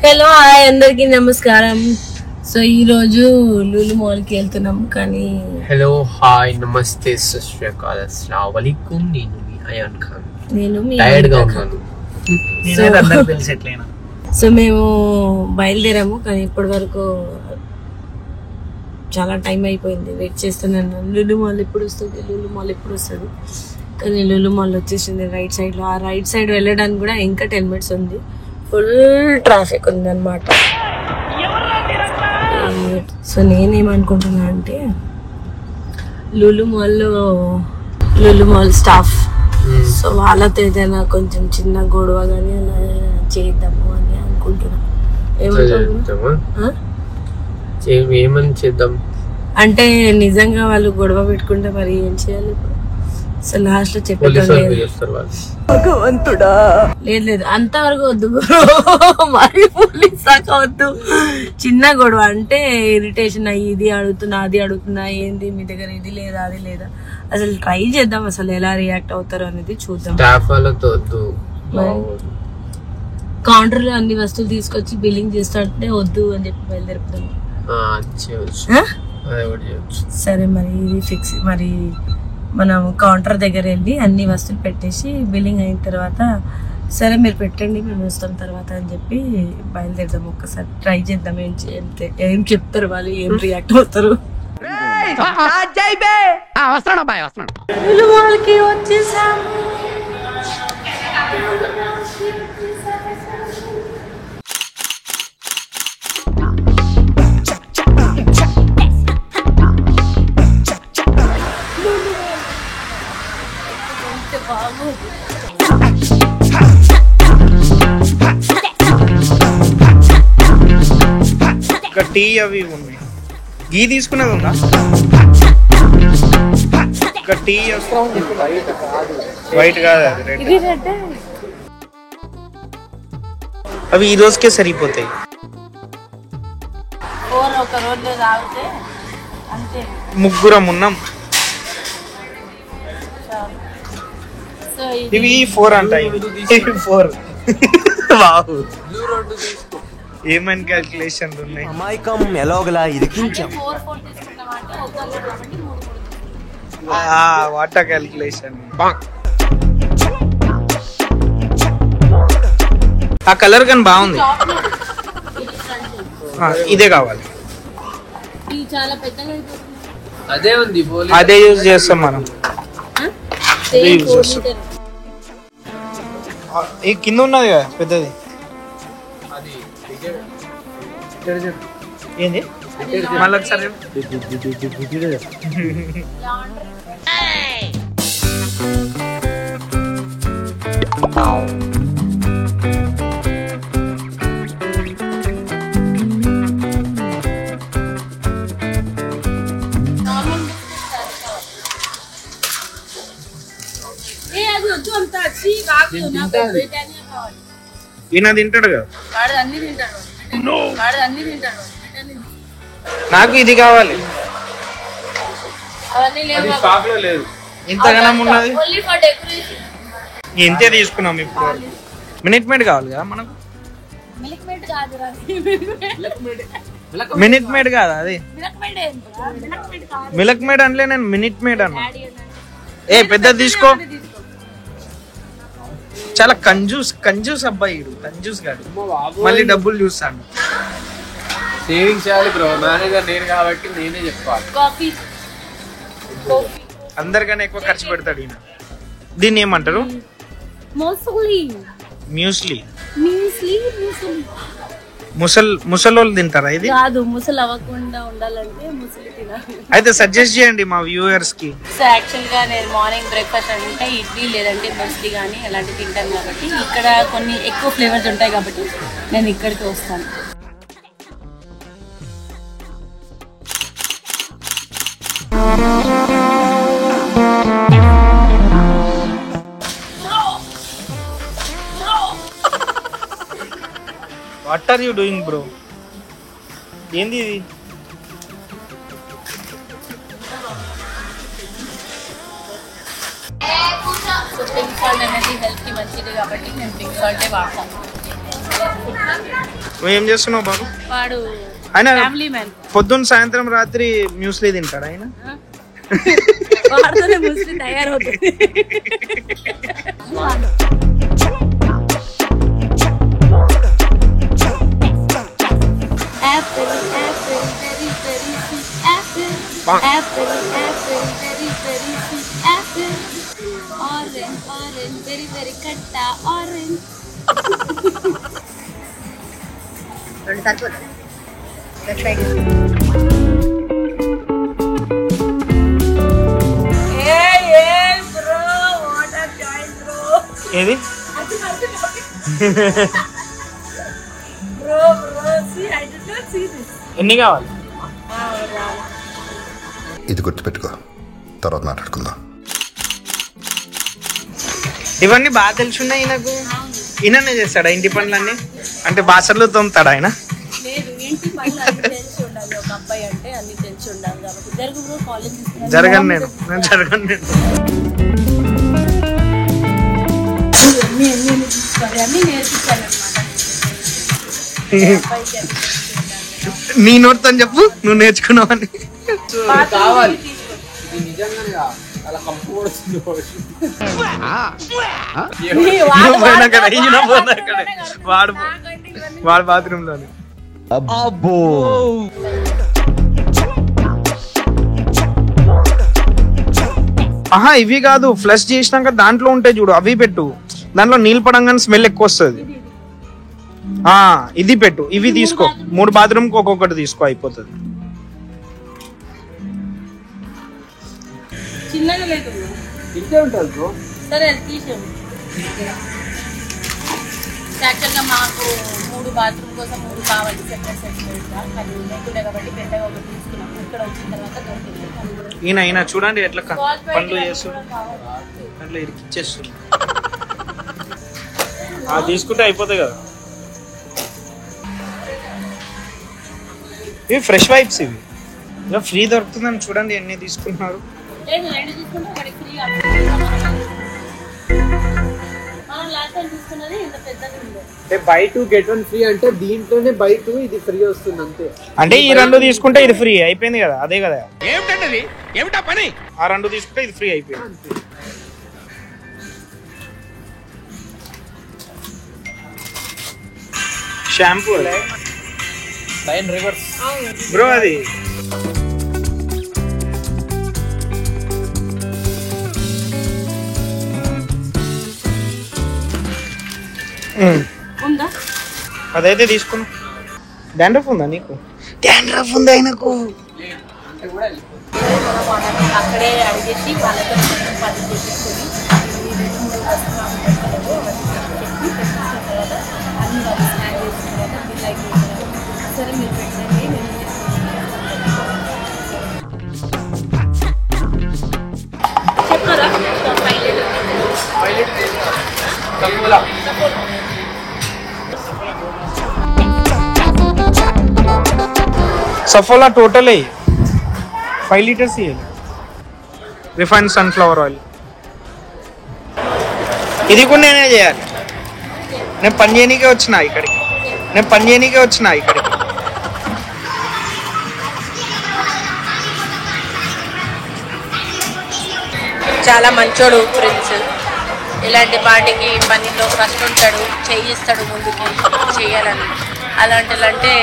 Hello hi అందరికి నమస్కారం. So ఈ రోజు లూలు మాల్ కి వెళ్తున్నాం కానీ హలో హాయ్ నమస్తే సశ్రీకాల్ అస్సలాము అలైకుం. నేను మీ అయాన్ ఖాన్. నేను మీ టైర్డ్ గా ఉన్నాను. సో మేము బయలుదేరాము కానీ ఇప్పటి వరకు చాలా టైం అయిపోయింది. వెయిట్ చేస్తున్నాను. లూలు మాల్ ఎప్పుడు వస్తుంది కానీ లూలు మాల్ వచ్చేసింది రైట్ సైడ్ లో. ఆ రైట్ సైడ్ వెళ్ళడానికి కూడా ఇంకా 10 minutes ఉంది. ఫుల్ ట్రాఫిక్ ఉంది అనమాట. సో నేనేమనుకుంటున్నా అంటే లూలు మాల్ స్టాఫ్ సో వాళ్ళతో ఏదైనా కొంచెం చిన్న గొడవ కానీ అలా చేద్దాము అని అనుకుంటున్నా. ఏమని చేద్దాం అంటే నిజంగా వాళ్ళు గొడవ పెట్టుకుంటే మరి ఏం చేయాలి ఇప్పుడు? సో లాస్ట్ లో చెప్పేటప్పుడు లేదు అంతవరకు వద్దు, మరి పోలీస్ దాకా వద్దు. చిన్న గొడవ అంటే ఇరిటేషన్ అయ్యి ఇది అడుగుతున్నా అది అడుగుతున్నా, ఏంది మీ దగ్గర ఇది లేదా అది లేదా, అసలు ట్రై చేద్దాం అసలు ఎలా రియాక్ట్ అవుతారు అనేది చూద్దాం. కౌంటర్ లో అన్ని వస్తువులు తీసుకొచ్చి బిల్లింగ్ చేస్తుంటే వద్దు అని చెప్పి బయలుదేరుతాం. సరే మరి ఇది ఫిక్స్. మరి మనం కౌంటర్ దగ్గర వెళ్ళి అన్ని వస్తువులు పెట్టేసి బిల్లింగ్ అయిన తర్వాత సరే మీరు పెట్టండి మేము వస్తాం తర్వాత అని చెప్పి బయలుదేరదాం. ఒక్కసారి ట్రై చేద్దాం ఏం చెప్తారు వాళ్ళు, ఏం రియాక్ట్ అవుతారు. వాళ్ళకి వచ్చేసాము. టీ అవి ఉన్నాయి. గీ తీసుకున్నది ఉందా? టీ వైట్ కాదు అది రెడ్. అవి ఈ రోజుకే సరిపోతాయి. ముగ్గురం ఉన్నాం. ఇవి 4 అంటాయి. 4 ఏమని క్యాల్కులేషన్లు ఉన్నాయి. అమాయకం ఎలాగలా ఇరికించాం. Water calculation. ఆ కలర్ కానీ బాగుంది. ఇదే కావాలి. అదే యూజ్ చేస్తాం మనం. ఈ కింద ఉన్నది కదా పెద్దది. ఏంది మళ్ళీ ఒకసారి ఈయన తింటాడు కదా. నాకు ఇది కావాలి. ఇంతగానం ఉన్నది. ఇంతే తీసుకున్నాం. ఇప్పుడు మినిట్ మేడ్ కావాలి కదా మనకు. మినిట్ మేడ్ కాదా అది? మిల్క్ మేడ్ అంటే నేను మినిట్ మేడ్ అన్నా. పెద్దది తీసుకో. చాలా కంజూస్ అబ్బాయి. కంజూస్ కాదు, మళ్ళీ డబ్బులు చూస్తాను. సేవింగ్ చేయాలి బ్రో. మేనేజర్ నేను కాబట్టి నేనే చెప్పాలి. అందరికన్నా ఎక్కువ ఖర్చు పెడతాడు ఈయన. దీన్ని ఏమంటారు? మ్యూస్లీ. ముసలోళ్ళు తింటారా ఇది? కాదు, ముసలి అవ్వకుండా ఉండాలంటే ముసలి తినాలి. అయితే సజెస్ట్ చేయండి మా వ్యూవర్స్ కి. సో యాక్చువల్ గా నేను మార్నింగ్ బ్రేక్ఫాస్ట్ అంటే ఇడ్లీ లేదంటే ముస్లి కానీ అలాంటివి తింటాను కాబట్టి ఇక్కడ కొన్ని ఎక్కువ ఫ్లేవర్స్ ఉంటాయి కాబట్టి నేను ఇక్కడికి వస్తాను. What are you doing bro? ఏంది ఇది? సో పింక్ సాల్ట్ అనేది హెల్త్ కి మంచిది కాబట్టి నేను పింక్ సాల్టే వాడతాను. నువ్వు ఏం చేస్తున్నావు బాబు? వాడు ఆయన ఫ్యామిలీ మ్యాన్. పొద్దున్న సాయంత్రం రాత్రి మ్యూస్లీ తింటాడు ఆయన. వాడితోనే ముస్లిం తయారవుతుంది. Apple, apple, very, very sweet apple. Apple, apple, very, very sweet apple. Orange, orange, very, very katta orange. ఏది ఎన్ని కావాలి? ఇది గుర్తుపెట్టుకో, తర్వాత మాట్లాడుకుందాం. ఇవన్నీ బాగా తెలుసున్నాయి నాకు. ఈయననే చేస్తాడా ఇంటి పనులన్నీ? అంటే బాసర్లు తోముతాడా ఆయన? లేదు, ఇంటి పనులు అన్ని తెలిసి ఉండాలి. ఒక అబ్బాయి అంటే అన్ని తెలిసి ఉండాలి కాబట్టి జరుగురు కాలేజ్ జరగను నేను అన్ని నేర్పించాలి అనమాట. నీ నోటితో చెప్పు నువ్వు నేర్చుకున్నావని. కావాలి నిజంగానే అలా కంపు వస్తుంది. వాడు బాత్రూమ్ లోనే. అబ్బో ఆహా ఇవి కాదు, ఫ్లష్ చేసినాక దాంట్లో ఉంటాయి చూడు, అవి పెట్టు. దాంట్లో నీళ్ళు పడంగానే స్మెల్ ఎక్కువ వస్తుంది. ఇది పెట్టు. ఇవి తీసుకో, 3 బాత్రూమ్ కి ఒక్కొక్కటి తీసుకో, అయిపోతుంది. చిన్నగా లేదు ఇంతే ఉంటుంది బ్రో. సరే అది తీసాము. యాక్చువల్గా మాకు 3 బాత్రూమ్ కోసం 3 కావాలి సెపరేట్ సెపరేట్ గా. అది లేకుండా కాబట్టి పెద్దగా ఒకటి తీసుకున్నాం. ఇక్కడ వచ్చిన తర్వాత దొరికింది. ఈయన చూడండి ఎట్లా పనులు చేస్తుంది, అట్లా ఇరికిచ్చేస్తుంది. తీసుకుంటే అయిపోతాయి కదా. ఇవి ఫ్రెష్ వైప్స్, ఇవి ఇలా ఫ్రీ దొరుకుతుందని చూడండి ఎన్ని తీసుకున్నారు. లేదు, 2 తీసుకుంటే ఒకటి ఫ్రీ. మనం లాస్ట్ టైం తీసుకున్నది ఇంత పెద్దది ఉంది. అంటే బై 2 get 1 ఫ్రీ అంటే దీంట్లోనే బై 2 ఇది ఫ్రీ వస్తుంది అంతే. అంటే ఈ 2 తీసుకుంటే ఇది ఫ్రీ అయిపోయింది కదా, అదే కదా. ఏమిటా పని? ఆ 2 తీసుకుంటే ఇది ఫ్రీ అయిపోయింది. షాంపూ లైన్ రివర్స్ బ్రో అది. ఉందా? అదైతే తీసుకున్నా. డాండ్రఫ్ ఉందా నీకు? డాండ్రఫ్ ఉంది ఆయనకు. అక్కడే అడిగేసి వాళ్ళతో పని చేపించుకొని 2-3 వస్తువులు చెప్పి పెట్టిన తర్వాత అన్ని వాళ్ళు స్నాక్ చేసిన తర్వాత బిల్ అయిపోయిన తర్వాత సరే మీరు పెట్టండి నేను చెప్తారా. సఫోలా టోటల్ 5 లీటర్స్ ఇవ్వాలి. Refined sunflower oil. ఇది కూడా నేనే చేయాలి. నేను పని చేయనీకే వచ్చిన ఇక్కడికి. చాలా మంచోడు ఫ్రెండ్స్. ఇలాంటి వాటికి పనిలో ఫస్ట్ ఉంటాడు, చేయిస్తాడు ముందుకి చేయాలని. అలాంటిలంటే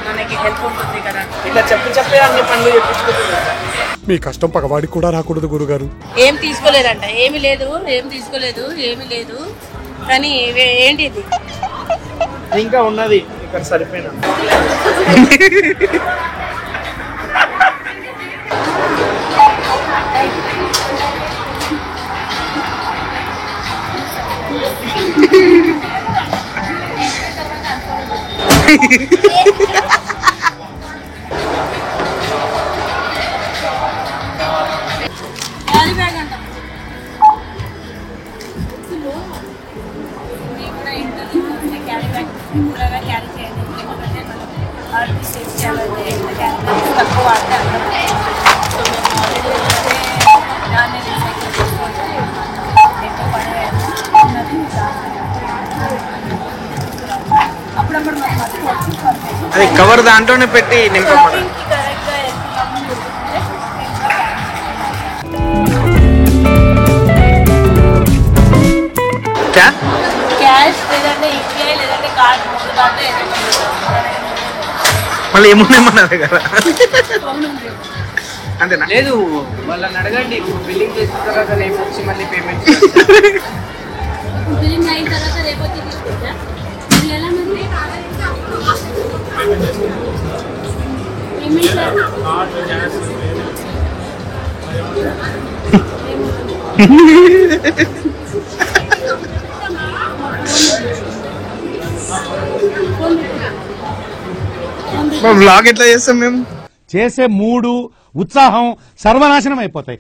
మనకి హెల్ప్ ఉంటుంది కదా. ఇట్లా చెప్పే అన్ని పనులు చెప్పించుకుంటున్నాను. మీ కష్టం పగవాడికి కూడా రాకూడదు గురుగారు. ఏం తీసుకోలేదంట, ఏమి లేదు కానీ ఏంటి ఇది ఇంకా ఉన్నది ఇక్కడ సరిపోయినా. క్యారీ బ్యాగ్ అంట. క్యారీ బ్యాగ్ కూడా క్యారీ చేయండి. ఎందుకంటే మనం సేఫ్ చేయాలంటే క్యారీ బ్యాగ్ తక్కువ వాడితే అందరం. సో మేము ఆల్రెడీ వెళ్తే దాన్ని రీసైకిల్ చేసుకోవచ్చు. ఎక్కువ పడే ఉన్నది అది కవర్ దాంట్లోనే పెట్టి నింపబడాలి. క్యాష్ లేదంటే యూపీఐ లేదంటే కార్డ్ మళ్ళీ ఏమున్నాయి మన దగ్గర అంతేనా? లేదు వాళ్ళని అడగండి, బిల్లింగ్ చేసిన తర్వాత రేపు వచ్చి మళ్ళీ పేమెంట్ బిల్లింగ్ అయిన తర్వాత రేపు వచ్చి తీసుకుంటా. ఎలా మరి బ్లాగ్ ఎట్లా చేస్తాం మేము? చేసే మూడు ఉత్సాహం సర్వనాశనం అయిపోతాయి.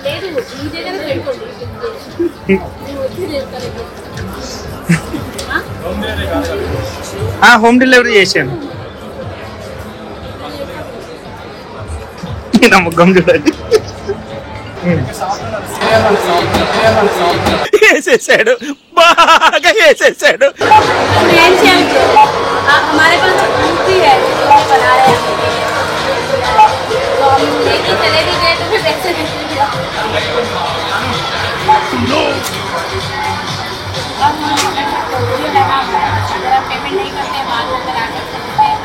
లేదు మీ దగ్గర పెట్టుకోండి. హోమ్ డెలివరీ చేశాను. నమ్మకం చూడండి, వేసేసాడు, బాగా వేసేసాడు. ఏం చేయాలి? हमारे पास मूर्ति है जो बना रहे हैं, तो हम लेके चले भी गए तो फिर पैसे अगर आप पेमेंट नहीं करते बाद में अगर आकर सकते हैं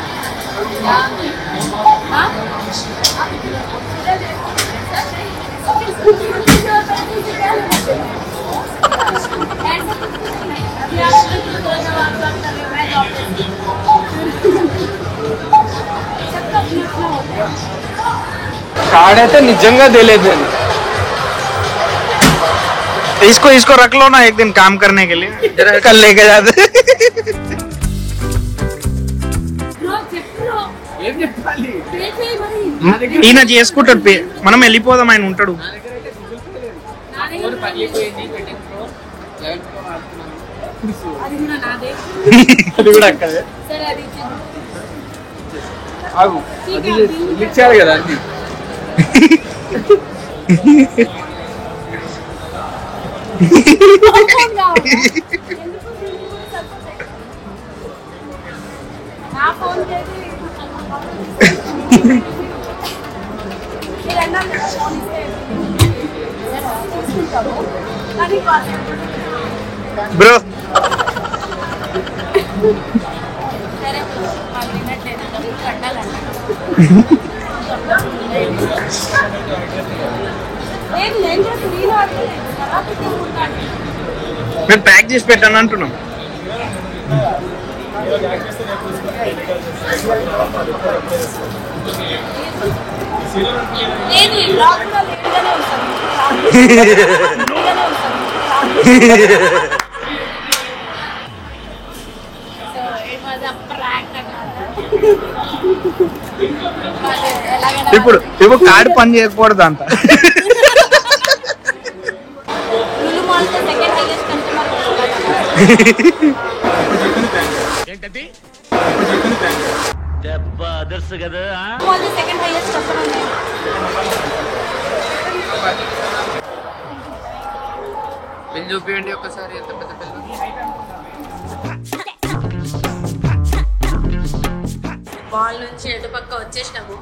कार्ड है तो निजंगा दे लेते हैं। इसको रख लो ना, एक दिन काम करने के लिए कल लेके जाते. ఈయన చేసుకుంటాడు, మనం వెళ్ళిపోదాం, ఆయన ఉంటాడు. అది కూడా అక్కడే ఇచ్చారు కదా అన్ని. బ్రో మేము ప్యాక్ చేసి పెట్టాను అంటున్నాం. ఇప్పుడు కార్డు పని చేయకపోవడం అంత. బిల్ చూపియండి ఒకసారి, ఎంత పెద్ద బిల్. మాల్ నుంచి ఎటుపక్క వచ్చేసినాము.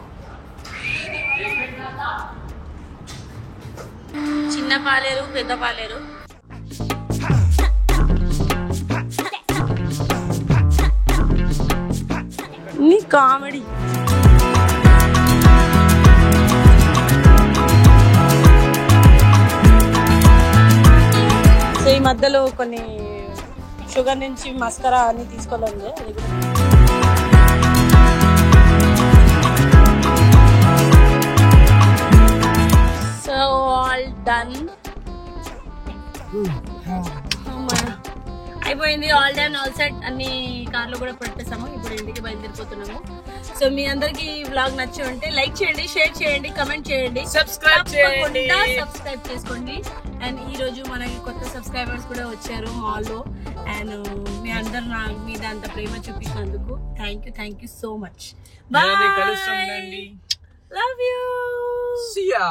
చిన్న పాలేరు, పెద్ద పాలేరు. నీ కామెడీ. సో ఈ మధ్యలో కొన్ని షుగర్ నుంచి మస్కరా అని తీసుకోలేదు. అది కూడా సో ఆల్ డన్, అయిపోయింది. All done, all set. అన్ని కార్లో కూడా పెట్టేసాము. ఇప్పుడు ఇంటికి బయలుదేరిపోతున్నాము. సో మీ అందరికి వ్లాగ్ నచ్చి ఉంటే లైక్ చేయండి, షేర్ చేయండి, కమెంట్ చేయండి, సబ్స్క్రైబ్ చేసుకోండి. అండ్ ఈ రోజు మనకి కొత్త సబ్స్క్రైబర్స్ కూడా వచ్చారు మాల్లో. అండ్ మీ అందరు నా మీద అంత ప్రేమ చూపించినందుకు thank you so much. Bye, love you. See ya.